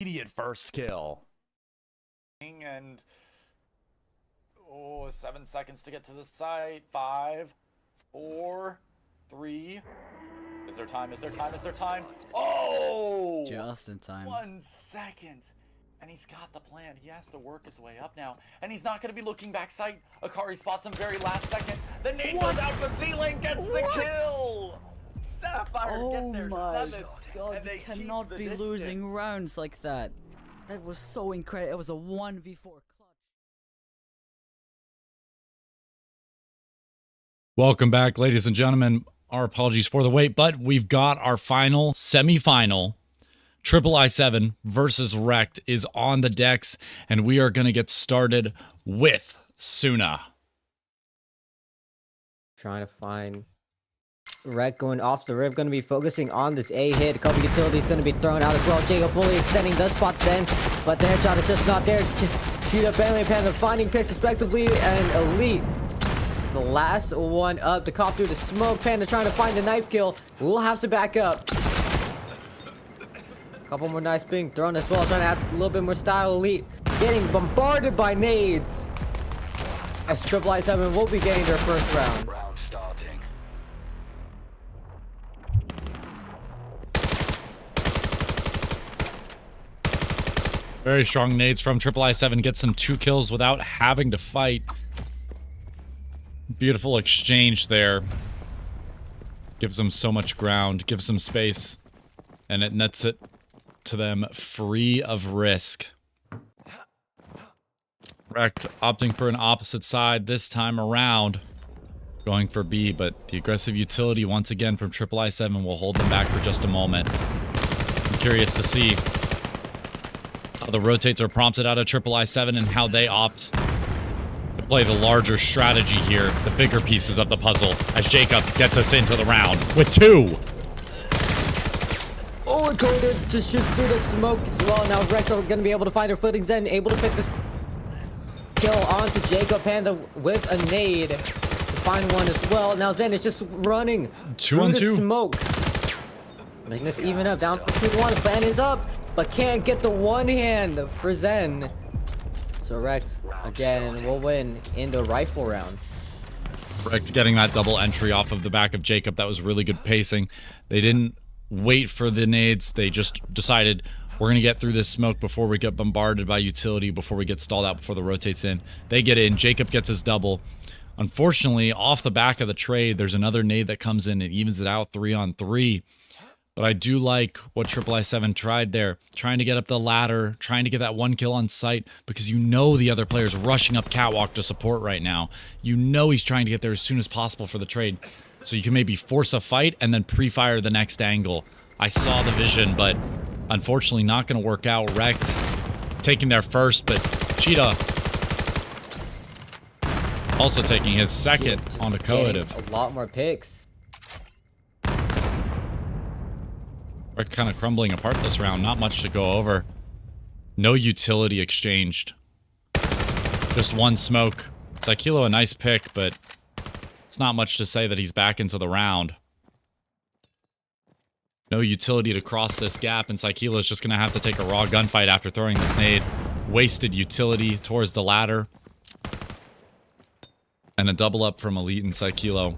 Immediate first kill. And 7 seconds to get to the site. 5, 4, 3. Is there time? Is there time? Is there time? Oh! Just in time. 1 second. And he's got the plan. He has to work his way up now. And he's not going to be looking back sight. Akari spots him very last second. The nade goes out, but Z-Link gets the kill! Sapphire get their 7th. God, and they you cannot be keep the losing distance. rounds like that. That was so incredible. It was a 1v4 clutch. Welcome back, ladies and gentlemen. Our apologies for the wait, but we've got our final semi-final. III7 versus REKT is on the decks, and we are going to get started with Suna. Trying to find REKT going off the rip, going to be focusing on this A hit. A couple utilities going to be thrown out as well. Jacob fully extending the spots then, but the headshot is just not there. Shoot up Bentley and Panda finding picks respectively, and Elite. The last one up to cop through the smoke. Panda trying to find the knife kill. We'll have to back up. Couple more knives being thrown as well, trying to add a little bit more style. Elite getting bombarded by nades. As III7 will be getting their first round. Round starting. Very strong nades from III7. Gets some 2 kills without having to fight. Beautiful exchange there. Gives them so much ground, gives them space, and it nets it to them free of risk. REKT opting for an opposite side this time around, going for B, but the aggressive utility once again from III7 will hold them back for just a moment. I'm curious to see how the rotates are prompted out of III7 and how they opt to play the larger strategy here, the bigger pieces of the puzzle, as Jacob gets us into the round with 2. Oh, and Cody just shoots through the smoke as well. Now REKT are going to be able to find their footings and able to pick this kill onto Jacob Panda with a nade to find one as well. Now Zen is just running 2 on 2. through the smoke. Making this even up. Down for 2-1. Plan is up, but can't get the one hand for Zen. So REKT again will win in the rifle round. REKT getting that double entry off of the back of Jacob. That was really good pacing. They didn't wait for the nades. They just decided, we're going to get through this smoke before we get bombarded by utility, before we get stalled out, before the rotates in. They get in. Jacob gets his double. Unfortunately, off the back of the trade, there's another nade that comes in and evens it out 3 on 3. But I do like what III7 tried there, trying to get up the ladder, trying to get that 1 kill on sight, because you know the other player's rushing up catwalk to support right now. You know he's trying to get there as soon as possible for the trade, so you can maybe force a fight and then pre-fire the next angle. I saw the vision, but unfortunately not going to work out. REKT taking their first, but Cheetah also taking his second on the coative. A lot more picks. We're kind of crumbling apart this round. Not much to go over. No utility exchanged. Just 1 smoke. Psykilo a nice pick, but it's not much to say that he's back into the round. No utility to cross this gap, and Psykilo is just going to have to take a raw gunfight after throwing this nade. Wasted utility towards the ladder. And a double up from Elite and Psykilo.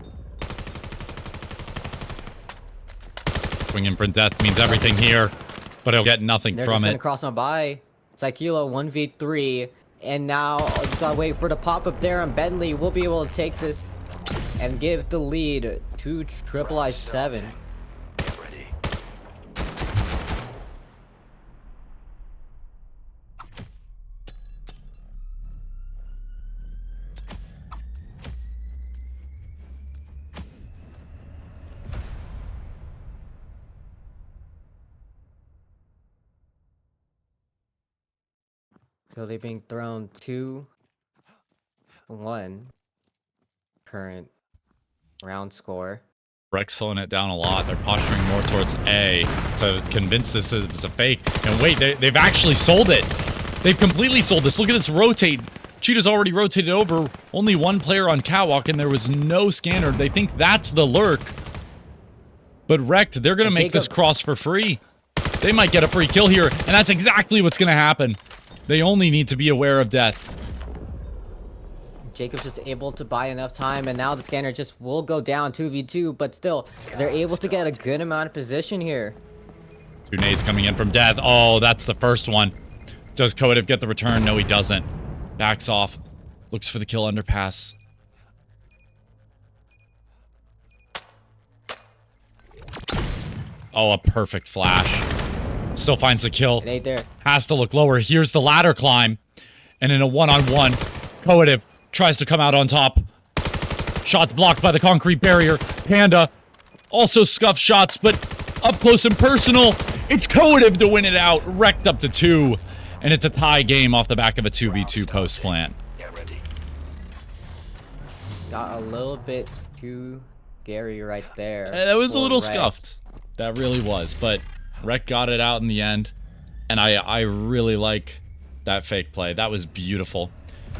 Swinging for death means everything here, but he'll get nothing They're from just it. gonna cross on by. Psykilo 1v3, and now just gotta wait for the pop up there, and Bentley will be able to take this and give the lead to III7. Get ready. So they're being thrown 2-1. Current round score. REKT slowing it down a lot. They're posturing more towards A to convince this is a fake. And wait, they've actually sold it. They've completely sold this. Look at this rotate. Cheetah's already rotated over. Only 1 player on catwalk, and there was no scanner. They think that's the lurk. But REKT, they're going to make this cross for free. They might get a free kill here, and that's exactly what's going to happen. They only need to be aware of death. Jacob's just able to buy enough time, and now the scanner just will go down 2v2, but still, they're able to get a good amount of position here. 2 nades coming in from death. Oh, that's the first one. Does Kodev get the return? No, he doesn't. Backs off. Looks for the kill underpass. Oh, a perfect flash. Still finds the kill. It ain't there. Has to look lower. Here's the ladder climb. And in a one-on-one, Kodev tries to come out on top. Shots blocked by the concrete barrier. Panda also scuffs shots, but up close and personal, it's Kodev to win it out. REKT up to 2. And it's a tie game off the back of a 2v2 post plant. Get ready. Got a little bit too scary right there. That was a for little REKT. scuffed. That really was. But REKT got it out in the end. And I really like that fake play. That was beautiful.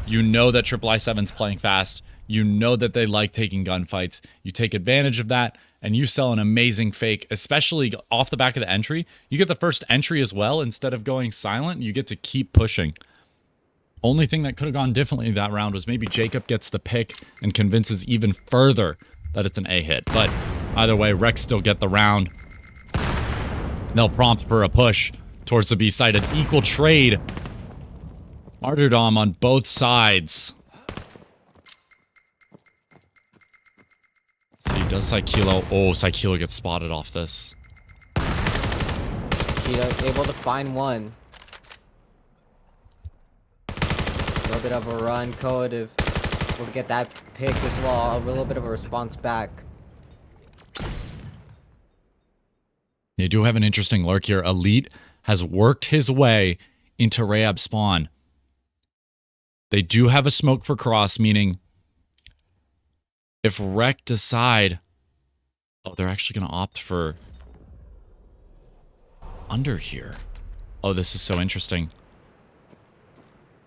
You know that III7's playing fast. You know that they like taking gunfights. You take advantage of that, and you sell an amazing fake, especially off the back of the entry. You get the first entry as well. Instead of going silent, you get to keep pushing. Only thing that could have gone differently that round was maybe Jacob gets the pick and convinces even further that it's an A hit. But either way, REKT still get the round. They'll prompt for a push towards the B side. An equal trade. Martyrdom on both sides. Let's see, does Saikilo... Oh, Saikilo gets spotted off this. Cheetah able to find one. A little bit of a run. Kodev will get that pick as well. A little bit of a response back. They do have an interesting lurk here. Elite has worked his way into Rayab spawn. They do have a smoke for cross, meaning if REKT decide... Oh, they're actually going to opt for under here. Oh, this is so interesting.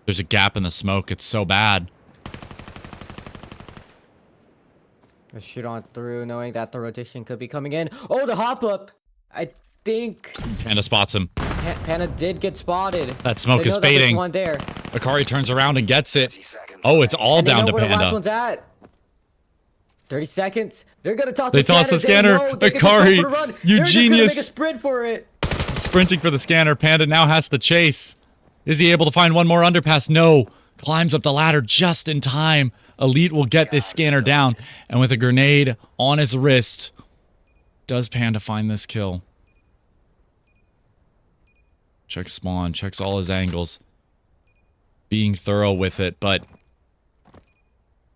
There's a gap in the smoke. It's so bad. A shoot on through, knowing that the rotation could be coming in. Oh, the hop up! I think Panda spots him. Panda did get spotted. That smoke They is know that there's fading. one there. Akari turns around and gets it. Oh, it's all And they down know to where the last Panda. one's at. 30 seconds. They're gonna toss They the scanner. toss the scanner. They can just go Akari, for the run. you They're just gonna genius. make a sprint for it. Sprinting for the scanner. Panda now has to chase. Is he able to find one more underpass? No. Climbs up the ladder just in time. Elite will get this scanner down. And with a grenade on his wrist, does Panda find this kill? Checks spawn. Checks all his angles. Being thorough with it, but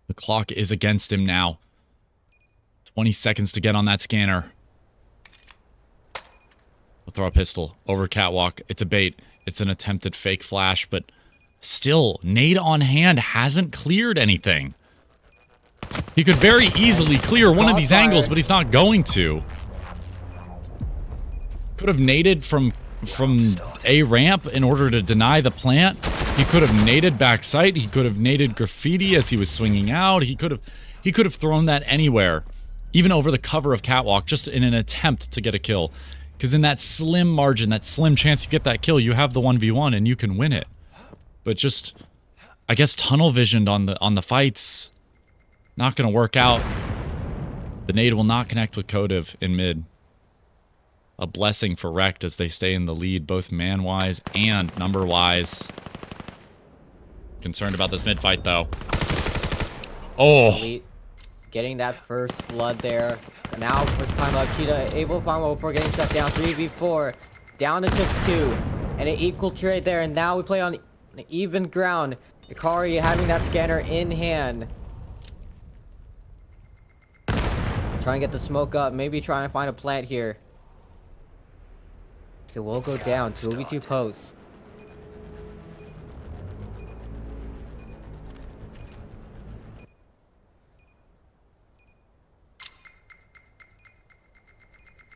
the clock is against him now. 20 seconds to get on that scanner. We'll throw a pistol over catwalk. It's a bait. It's an attempted fake flash, but still, nade on hand hasn't cleared anything. He could very easily clear one of these angles, but he's not going to. Could have naded from A ramp in order to deny the plant. He could have naded backside. He could have naded graffiti as he was swinging out. He could have thrown that anywhere, even over the cover of catwalk, just in an attempt to get a kill. Because in that slim margin, that slim chance you get that kill, you have the 1v1 and you can win it. But just, I guess, tunnel visioned on the fights, not going to work out. The nade will not connect with Kodev in mid. A blessing for REKT as they stay in the lead, both man-wise and number-wise. Concerned about this mid-fight, though. Oh! Elite getting that first blood there. And now, first time up, Cheetah able to find one before getting shut down. 3v4. Down to just 2. And an equal trade there. And now we play on even ground. Akari having that scanner in hand. Try and get the smoke up. Maybe try and find a plant here. So we'll go down. 2v2 post.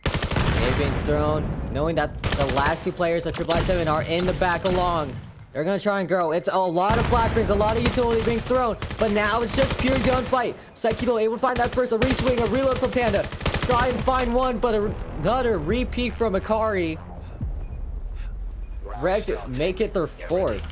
They've been thrown, knowing that the last 2 players of III7 are in the back along. They're gonna try and grow. It's a lot of flashbangs, a lot of utility being thrown, but now it's just pure gunfight. Saikilo able to find that first, a reswing, a reload from Panda. Try and find one, but another re-peek from Akari. REKT make it their 4th.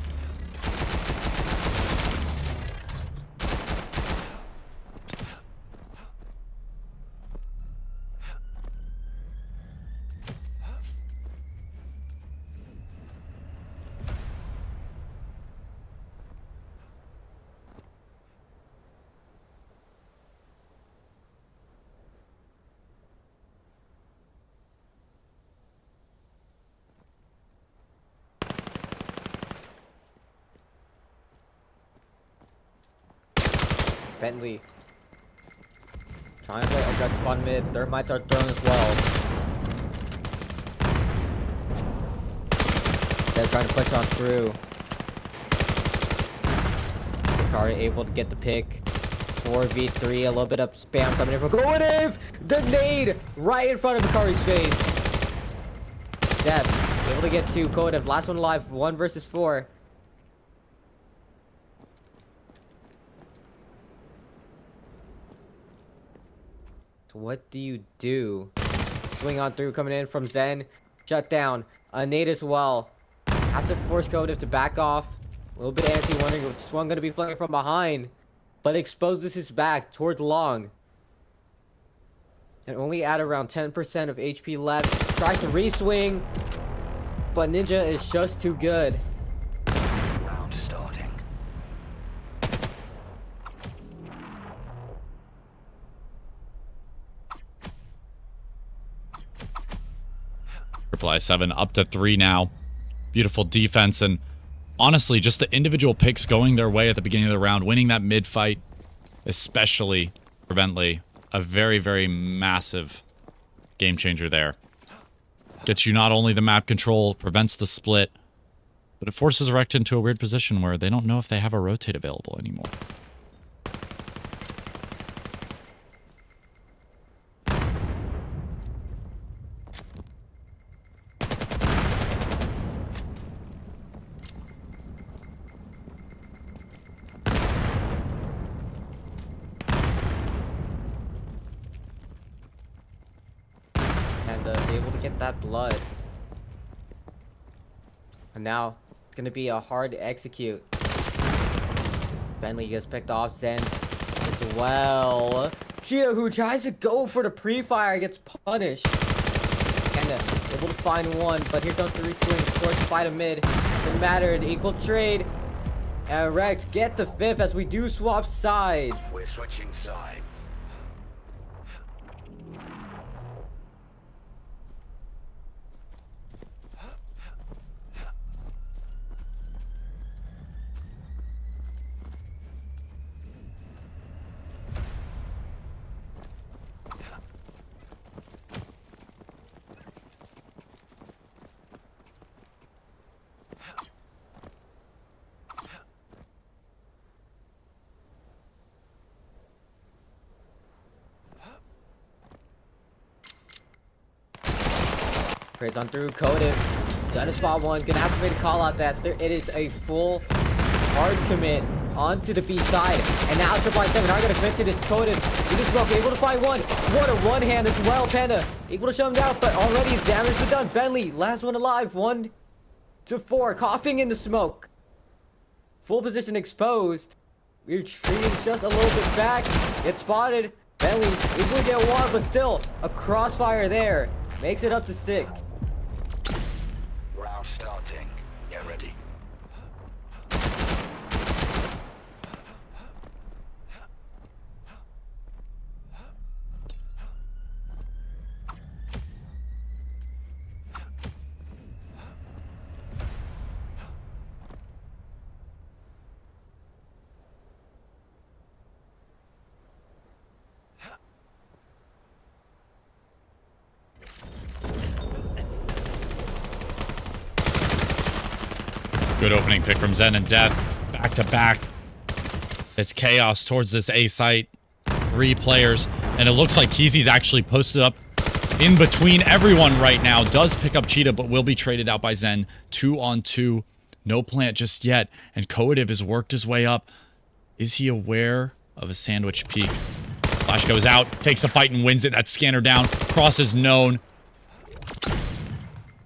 Bentley trying to play aggressive on mid. Their mites are thrown as well. They're trying to push on through. Sakari able to get the pick. 4v3, a little bit of spam coming in from Koetiv! The nade right in front of Akari's face. Death able to get to Koetiv. Last one alive, 1 versus 4. What do you do? Swing on through coming in from Zen. Shut down. A nade as well. Have to force Koetiv to back off. A little bit antsy, wondering if this one going to be flanking from behind. But exposes his back towards long. And only at around 10% of HP left. Tries to re-swing. But Ninja is just too good. Round starting. III7 up to 3 now. Beautiful defense, and honestly, just the individual picks going their way at the beginning of the round, winning that mid fight, especially for Bentley, a very, very massive game changer there. Gets you not only the map control, prevents the split, but it forces REKT into a weird position where they don't know if they have a rotate available anymore. Able to get that blood. And now it's gonna be a hard to execute. Bentley gets picked off. Zen as well. Chia, who tries to go for the pre-fire, gets punished. Kinda able to find one, but here comes the re-swing. Force fight a mid. Doesn't matter, an equal trade. And REKT get the 5th as we do swap sides. We're switching sides. Praise on through. Koetiv gonna spot one. Gonna have to make a call out that it is a full hard commit onto the B side. And now III7 are gonna commit to this Koetiv. With this smoke, able to find one. What a one hand as well. Panda able to shut him down, but already his damage is done. Bentley, last one alive. 1 to 4. Coughing in the smoke. Full position exposed. We're retreating just a little bit back. Get spotted. Bentley able to get one, but still a crossfire there. Makes it up to 6. Round starting. Get ready. Good opening pick from Zen and Death. Back to back. It's chaos towards this A site. 3 players. And it looks like Keezy's actually posted up in between everyone right now. Does pick up Cheetah, but will be traded out by Zen. 2 on 2. No plant just yet. And Koetiv has worked his way up. Is he aware of a sandwich peek? Flash goes out. Takes the fight and wins it. That scanner down. Cross is known.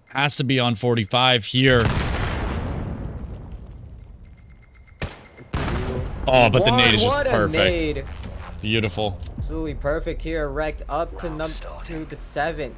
Has to be on 45 here. Oh, but the nade is just What a perfect. nade. Beautiful. Absolutely perfect here. REKT up to number 2 to 7.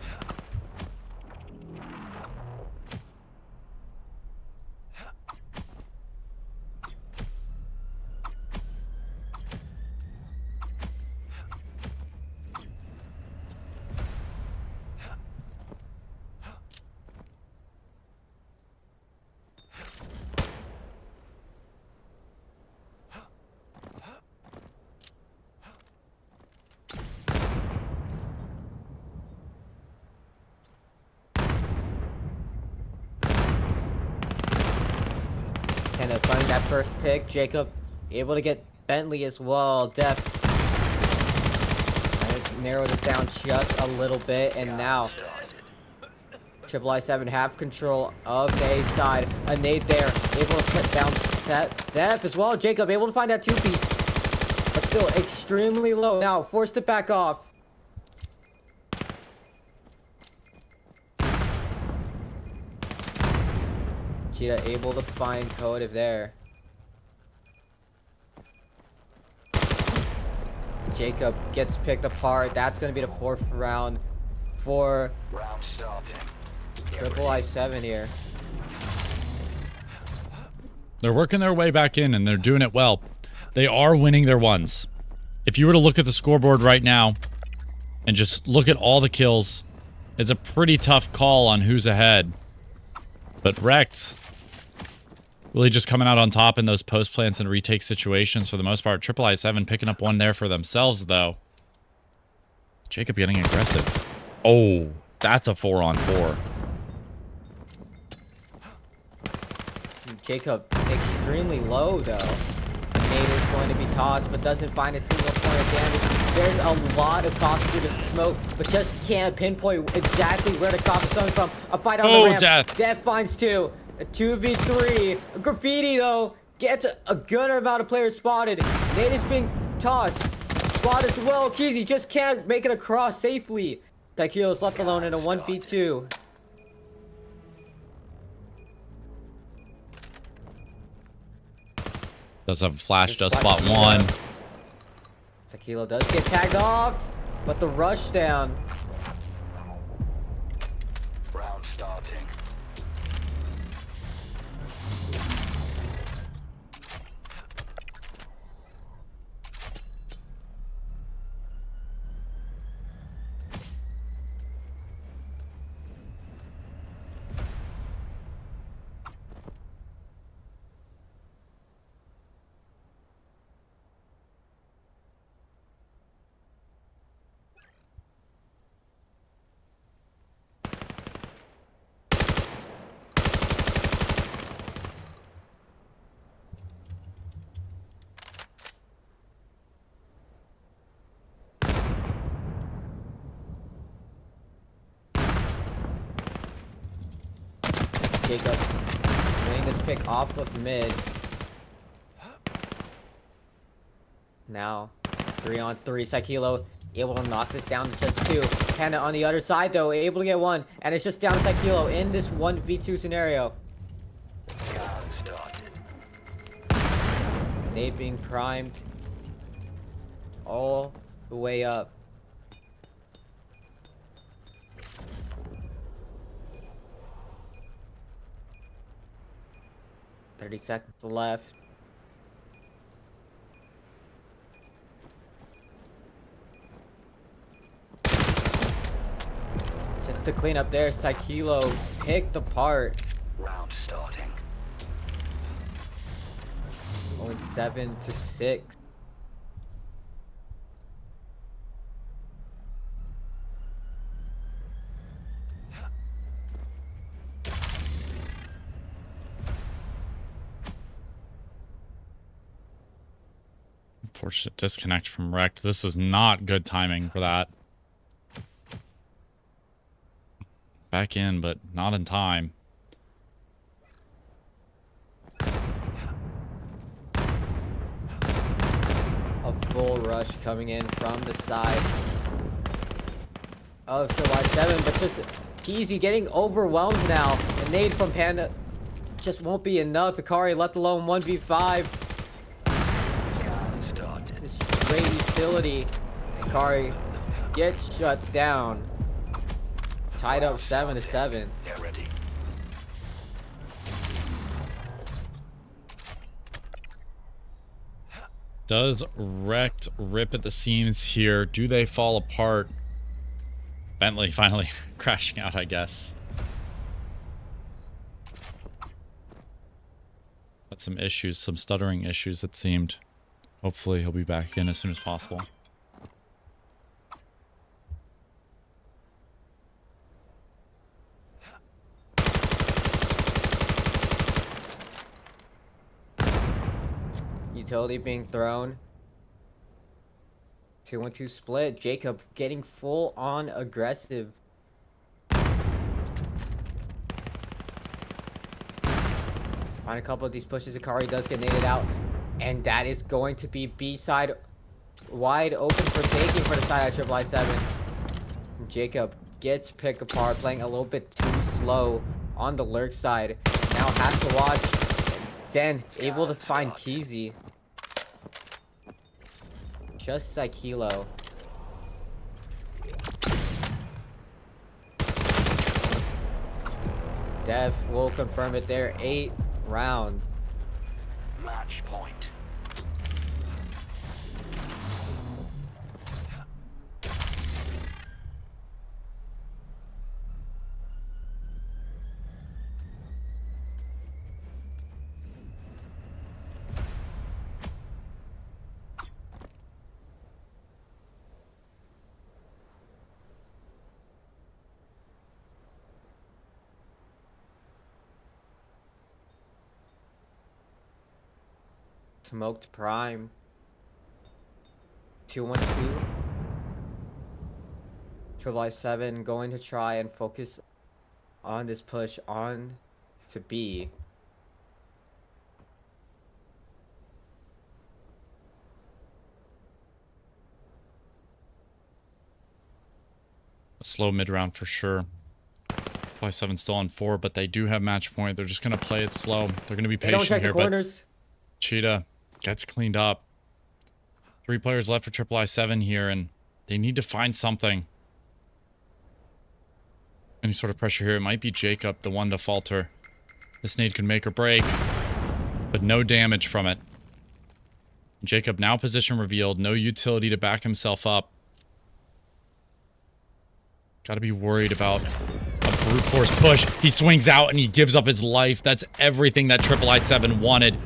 And then finding that first pick, Jacob able to get Bentley as well. Def trying to narrow this down just a little bit, and now III7 have control of the A side. A nade there, able to put down Def as well. Jacob able to find that 2-piece, but still extremely low. Now forced to back off. Cheetah able to find Code there. Jacob gets picked apart. That's going to be the 4th round for Round starting. Get III7 here. They're working their way back in, and they're doing it well. They are winning their ones. If you were to look at the scoreboard right now and just look at all the kills, it's a pretty tough call on who's ahead. But REKT really just coming out on top in those post plants and retake situations for the most part. III7 picking up one there for themselves, though. Jacob getting aggressive. Oh, that's a 4-on-4. Jacob extremely low though. Nade is going to be tossed, but doesn't find a single point of damage. There's a lot of cost through the smoke, but just can't pinpoint exactly where the cost is coming from. A fight on the ramp. Death. Death finds 2. A 2v3. A graffiti though gets a good amount of players spotted. Nade is being tossed. Spot as well. Keezy just can't make it across safely. Taikio is left alone in a 1v2. Does have a flash, does spot one. Taikio does get tagged off, but the rush down. round starting. Jacob winning this pick off of mid. Now 3-on-3. Saikilo able to knock this down to just 2. Panda on the other side though, able to get 1, and it's just down to Saikilo in this 1v2 scenario. Round started. Nade being primed all the way up. "30 seconds left. Just to clean up there, Saikilo picked apart. Round starting. Going 7-6. Unfortunate disconnect from REKT. This is not good timing for that. Back in, but not in time. A full rush coming in from the side of III7, but just Keezy getting overwhelmed now. A nade from Panda just won't be enough. Ikari left alone 1v5. great utility. And Kari gets shut down. Tied up 7-7. Get ready. Does REKT rip at the seams here? Do they fall apart? Bentley finally crashing out, I guess. Got some issues, some stuttering issues, it seemed. Hopefully he'll be back in as soon as possible. Utility being thrown. 2-1-2 split. Jacob getting full on aggressive. Find a couple of these pushes. Akari does get naded out. And that is going to be B side wide open for taking for the side of III7. Jacob gets picked apart, playing a little bit too slow on the lurk side. Now has to watch. Zen able to find Keezy. Just like Kilo. Dev will confirm it there. 8 round. Match point. Smoked prime. 2-1-2. III7 going to try and focus on this push on to B. A slow mid-round for sure. III7 still on 4, but they do have match point. They're just going to play it slow. They're going to be They don't patient check here, the corners. but Cheetah gets cleaned up. 3 players left for III7 here, and they need to find something. Any sort of pressure here. It might be Jacob, the one to falter. This nade could make or break, but no damage from it. Jacob now position revealed. No utility to back himself up. Gotta be worried about a brute force push. He swings out and he gives up his life. That's everything that III7 wanted.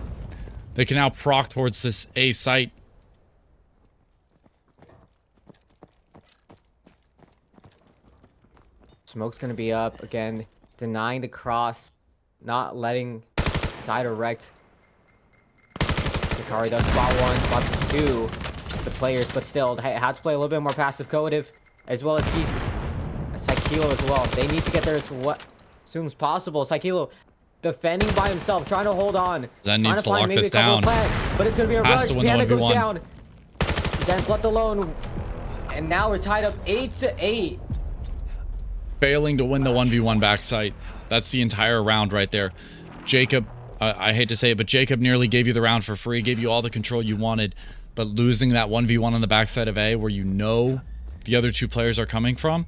They can now proc towards this A site. Smoke's gonna be up again, denying the cross, not letting side or REKT. Akari does spot 1, spot 2, the players, but still had to play a little bit more passive coative, as well as Kilo as well. They need to get there as soon as possible. Kilo defending by himself, trying to hold on. Zen needs to lock this down. But it's gonna be a Has rush. to win the Panda goes 1v1. down. Zen's left alone, and now we're tied up 8-8. Failing to win the 1v1 backside. That's the entire round right there. Jacob, I hate to say it, but Jacob nearly gave you the round for free, gave you all the control you wanted, but losing that 1v1 on the backside of A, where you know the other 2 players are coming from,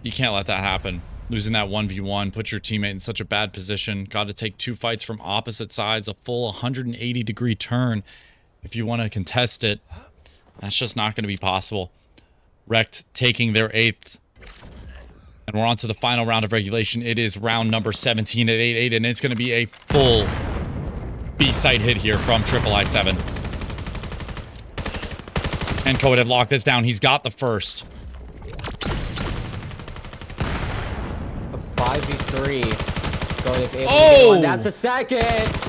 you can't let that happen. Losing that 1v1, put your teammate in such a bad position. Got to take 2 fights from opposite sides, a full 180-degree turn if you want to contest it. That's just not going to be possible. REKT taking their 8th. And we're on to the final round of regulation. It is round number 17 at 8-8, and it's going to be a full B-site hit here from III7. And Code have locked this down. He's got the first. A 5v3. Going able to get Oh! one. That's a second.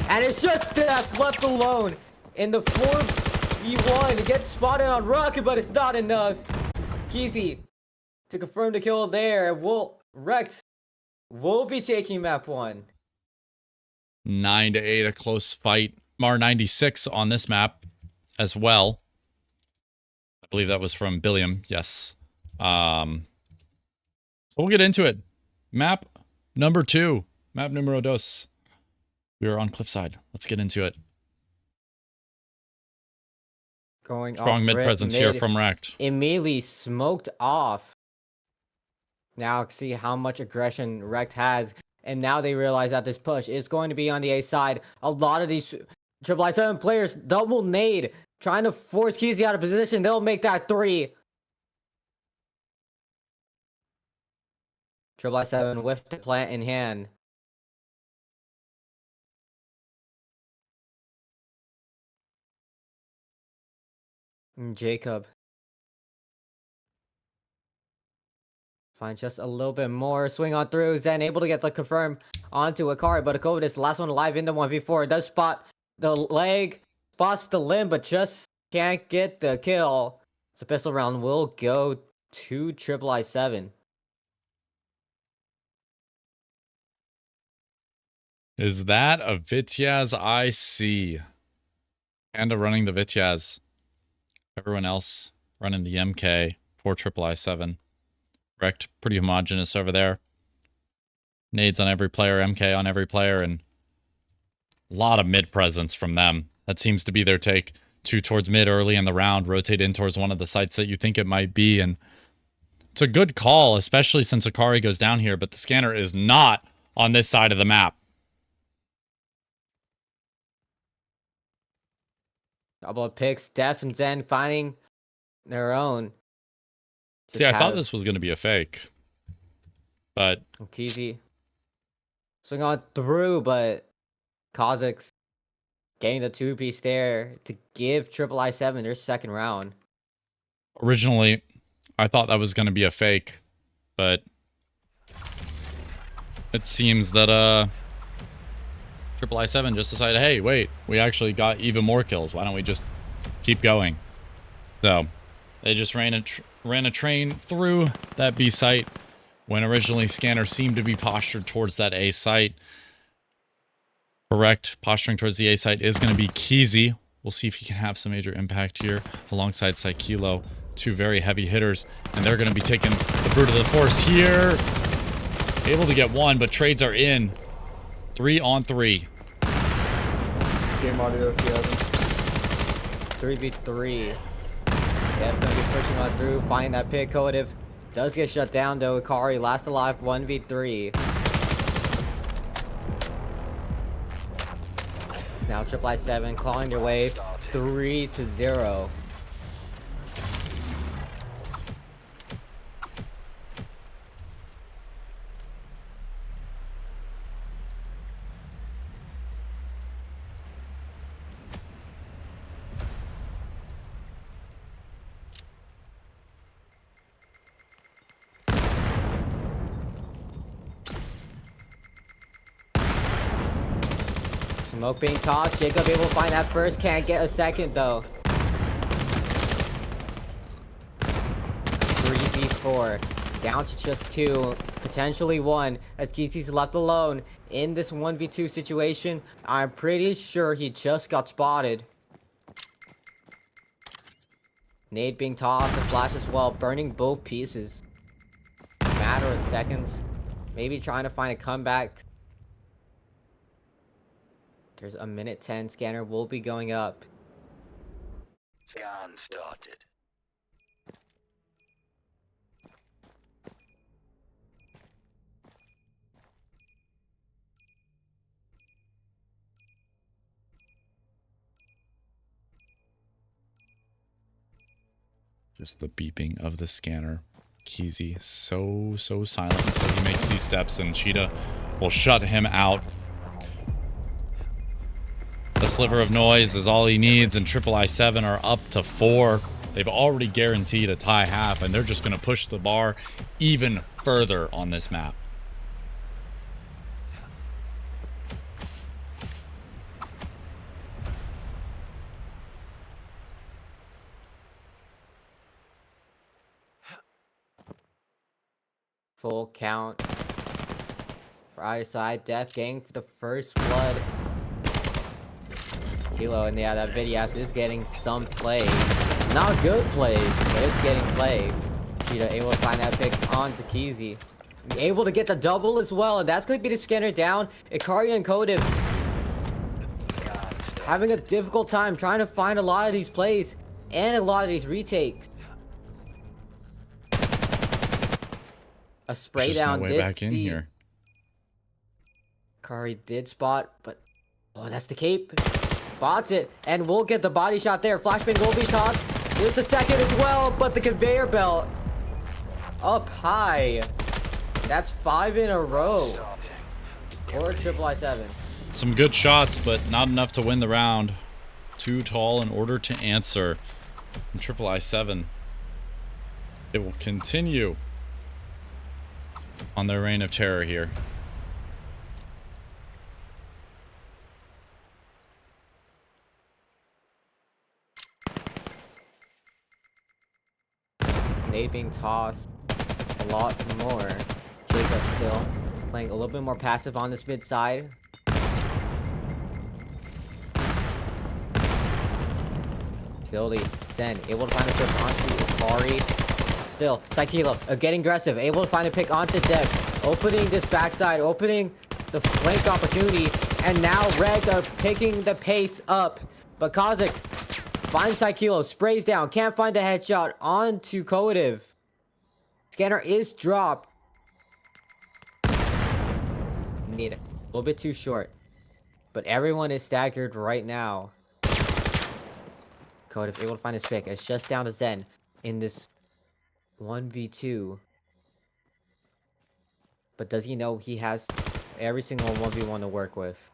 And it's just Steph left alone in the 4v1. He gets spotted on Rocket, but it's not enough. Keezy to confirm the kill there. REKT will be taking map 1. 9-8, a close fight. Mar 96 on this map as well. I believe that was from Billiam. Yes. So we'll get into it. Map number 2. Map numero dos. We are on Cliffside. Let's get into it. Going Strong off mid rip, presence here from REKT. Immediately smoked off. Now see how much aggression REKT has. And now they realize that this push is going to be on the A side. A lot of these III7 players double nade, trying to force Keezy out of position. They'll make that 3. III7 with the plant in hand. And Jacob finds just a little bit more. Swing on through. Zen able to get the confirm onto Akari, but Akovid is the last one alive in the 1v4. It does spot the leg, spots the limb, but just can't get the kill. So pistol round will go to III7. Is that a Vityaz IC? Panda running the Vityaz. Everyone else running the MK for III7. REKT pretty homogenous over there. Nades on every player, MK on every player, and a lot of mid presence from them. That seems to be their take. 2 towards mid early in the round, rotate in towards one of the sites that you think it might be, and it's a good call, especially since Akari goes down here, but the scanner is not on this side of the map. Couple of picks, Def and Zen finding their own. See, I thought this was going to be a fake, but Keezy swing on through, but Kazakhs getting the 2-piece there to give III7 their second round. originally I thought that was going to be a fake, but it seems that III7 just decided, hey, wait, we actually got even more kills. Why don't we just keep going? So they just ran a train through that B site when originally scanner seemed to be postured towards that A site. Correct. Posturing towards the A site is going to be Keezy. We'll see if he can have some major impact here alongside Psykilo. 2 very heavy hitters, and they're going to be taking the brute of the force here. Able to get 1, but trades are in. 3 on 3. Game audio if you haven't. 3v3. Definitely pushing on through, finding that pick. Coative does get shut down though. Akari last alive, 1v3. Now III7 clawing their way 3-0. Smoke being tossed. Jacob able to find that first. Can't get a second though. 3v4. Down to just 2. Potentially 1. As Keezy's left alone in this 1v2 situation. I'm pretty sure he just got spotted. Nade being tossed and flash as well. Burning both pieces. Matter of seconds. Maybe trying to find a comeback. There's a minute 10. Scanner will be going up. Scan started. Just the beeping of the scanner. Keezy so silent until he makes these steps, and Cheetah will shut him out. The sliver of noise is all he needs, and III7 are up to 4. They've already guaranteed a tie half, and they're just going to push the bar even further on this map. Full count. For either side. Def getting for the first blood. Kilo, and yeah, that Vidyas is getting some play. Not good plays, but it's getting play. Cheetah able to find that pick onto Keezy. Able to get the double as well, and that's going to be the scanner down. Ikari and Kodev having a difficult time trying to find a lot of these plays. and a lot of these retakes. A spray There's down no way did back in see. here. Kari did spot, but oh, that's the cape. Spots it, and we'll get the body shot there. Flashbang will be tossed. Here's the second as well, but the conveyor belt up high. That's 5 in a row. Or III7. Some good shots, but not enough to win the round. Too tall in order to answer. And III7. It will continue on their reign of terror here. Nade being tossed a lot more. Jacob still playing a little bit more passive on this mid side. Utility, Zen, able to find a pick onto Kari. Still, Saikilo, getting aggressive, able to find a pick onto Dev. Opening this backside, opening the flank opportunity, and now REKT are picking the pace up. But Kha'Zix finds Saikilo, sprays down, can't find a headshot onto Koativ. Scanner is dropped. Need it. A little bit too short. But everyone is staggered right now. Koativ able to find his pick. It's just down to Zen in this 1v2. But does he know he has every single 1v1 to work with?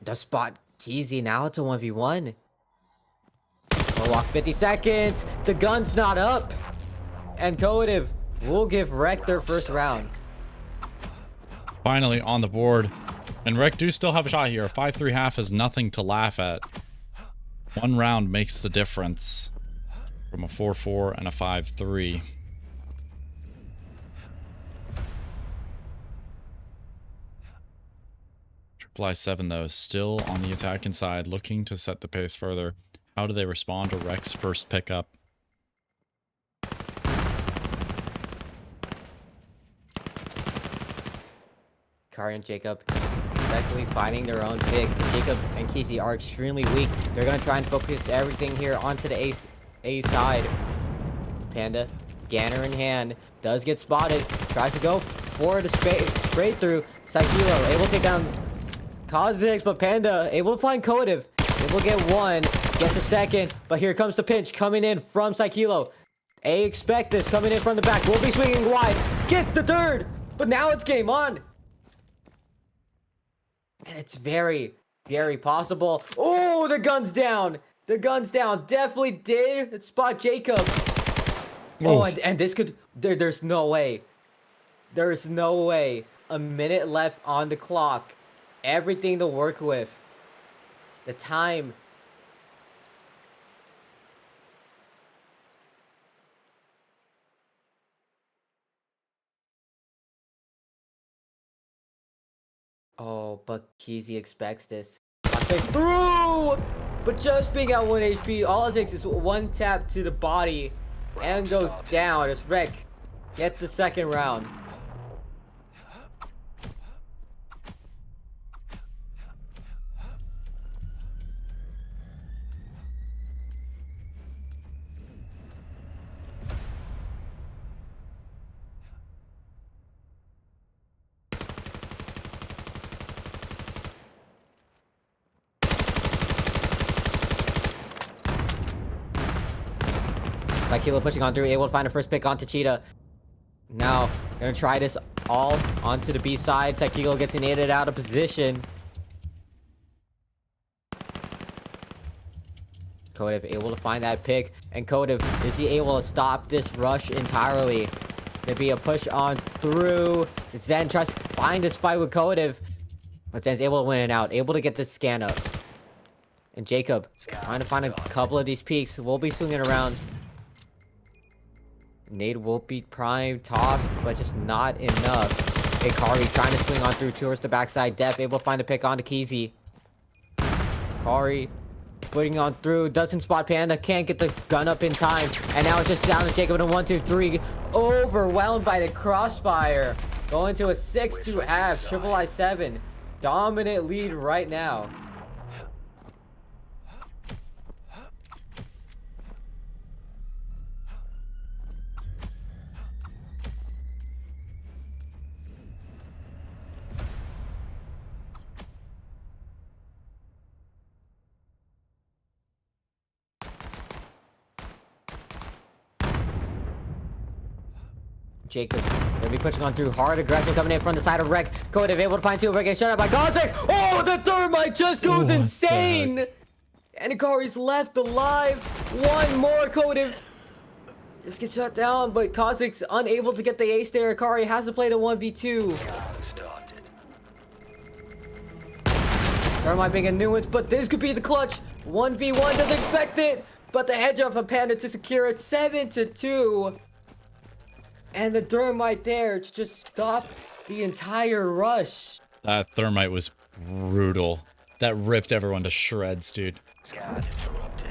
The spot Keezy, now it's a 1v1. We'll walk 50 seconds. The gun's not up. And Koativ will give REKT their first round. Finally on the board. And REKT do still have a shot here. A 5-3 half is nothing to laugh at. One round makes the difference from a 4-4 and a 5-3. III7 though, still on the attacking side, looking to set the pace further. How do they respond to REKT's first pickup? Kari and Jacob respectively finding their own picks. But Jacob and Keezy are extremely weak. They're going to try and focus everything here onto the A side. Panda, Ganner in hand, does get spotted. Tries to go for the spray through. Saikilo able to take down Kha'Zix, but Panda able to find Koativ. Able to get one, gets a second, but here comes the pinch coming in from Saikilo. Expect this coming in from the back. Will be swinging wide. Gets the third, but now it's game on. And it's very, very possible. Oh, the gun's down. The gun's down. Definitely did spot Jacob. Oh, and this could... There's no way. There's no way. A minute left on the clock. Everything to work with. The time. Oh, but Keezy expects this. Through! But just being at 1 HP, all it takes is one tap to the body and goes down as REKT get the second round. Saikilo pushing on through, able to find a first pick onto Cheetah. Now, gonna try this all onto the B side. Saikilo gets naded out of position. Koativ able to find that pick. And Koativ, is he able to stop this rush entirely? There'd be a push on through. Zen tries to find this fight with Koativ. But Zen's able to win it out, able to get this scan up. And Jacob, trying to find a couple of these peaks. We'll be swinging around. Nade will be prime tossed, but just not enough. Hey, Kari trying to swing on through towards the backside. Def able to find a pick onto Keezy. Kari putting on through, doesn't spot Panda, can't get the gun up in time. And now it's just down to Jacob in a 1-2-3. Overwhelmed by the crossfire. Going to a 6-2 half. III7. Dominant lead right now. Jacob gonna be pushing on through. Hard aggression coming in from the side of REKT. Kodev able to find two. We're getting shut out by Context. Oh, the thermite just goes insane. And Akari's left alive. One more. Kodev just gets shut down, but Kozik's unable to get the ace there. Akari has to play the 1v2. Started. Thermite being a nuance, but this could be the clutch. 1v1 doesn't expect it, but the hedge off of Panda to secure it. 7-2. And the Thermite there to just stop the entire rush. That thermite was brutal. That ripped everyone to shreds, dude. Scan interrupted.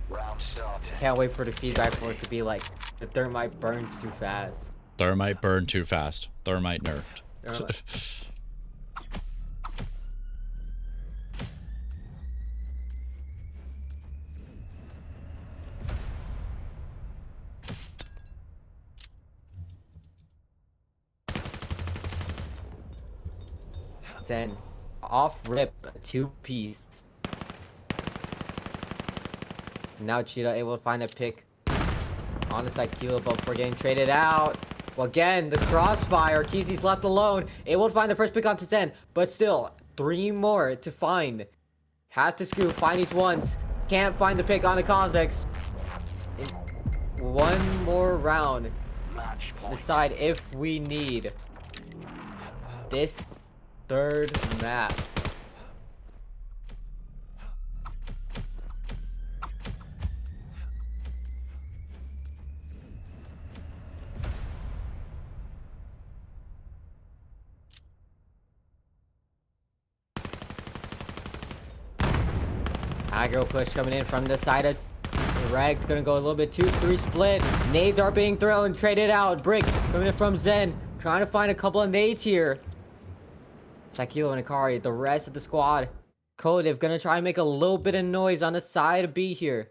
Round started. Can't wait for the feedback for it to be like, the Thermite burns too fast. Thermite burned too fast. Thermite nerfed. Thermite. Zen off rip, 2-piece. Now Cheetah able to find a pick on the side Kilo, but before getting traded out. Well, again, the crossfire. Kizi's left alone. Able to find the first pick onto Zen, but still 3 more to find. Have to scoop, find these ones. Can't find the pick on the Cosdex. One more round. Match point. Decide if we need this third map. Aggro push coming in from the side of REKT. Gonna go a little bit 2-3 split. Nades are being thrown, traded out. Brick coming in from Zen. Trying to find a couple of nades here. Sakilo and Akari, the rest of the squad. Kodev gonna try and make a little bit of noise on the side of B here.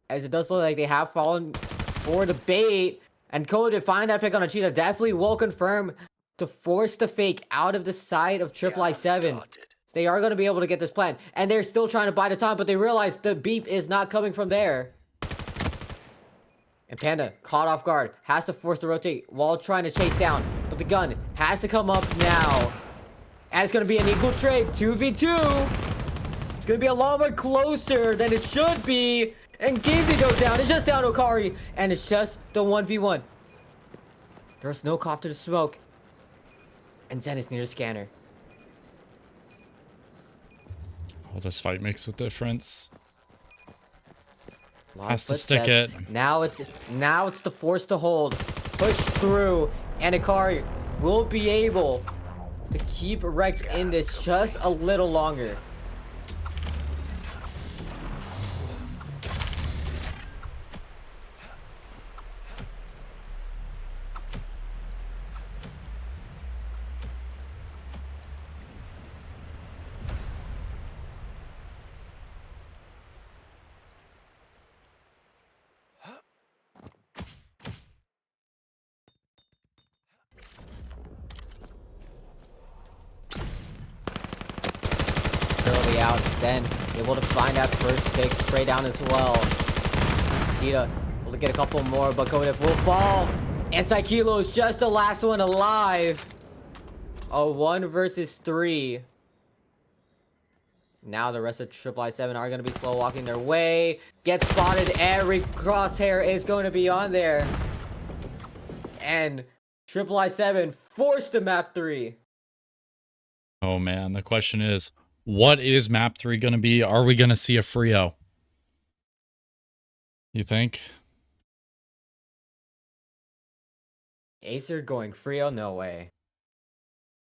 As it does look like they have fallen for the bait. And Kodev find that pick on a Cheetah. Definitely will confirm to force the fake out of the side of III7. Started. They are going to be able to get this plan. And they're still trying to buy the time, but they realize the beep is not coming from there. And Panda, caught off guard, has to force the rotate while trying to chase down. But the gun has to come up now. And it's going to be an equal trade, 2v2. It's going to be a lot more closer than it should be. And Gizi goes down. It's just down to Akari. And it's just the 1v1. There's no copter to smoke. And Zen is near the scanner. Oh, this fight makes a difference. Has to stick it. Now it's the force to hold. Push through. And Akari will be able to keep REKT in this just a little longer. Out, then able to find that first pick straight down as well. Cheetah able to get a couple more, but Kodev will fall. And Psykilo is just the last one alive. A 1 versus 3. Now the rest of III7 are going to be slow walking their way. Get spotted. Every crosshair is going to be on there. And III7 forced to map 3. Oh man, the question is, what is map 3 going to be? Are we going to see a Frio? You think? Acer going Frio? No way.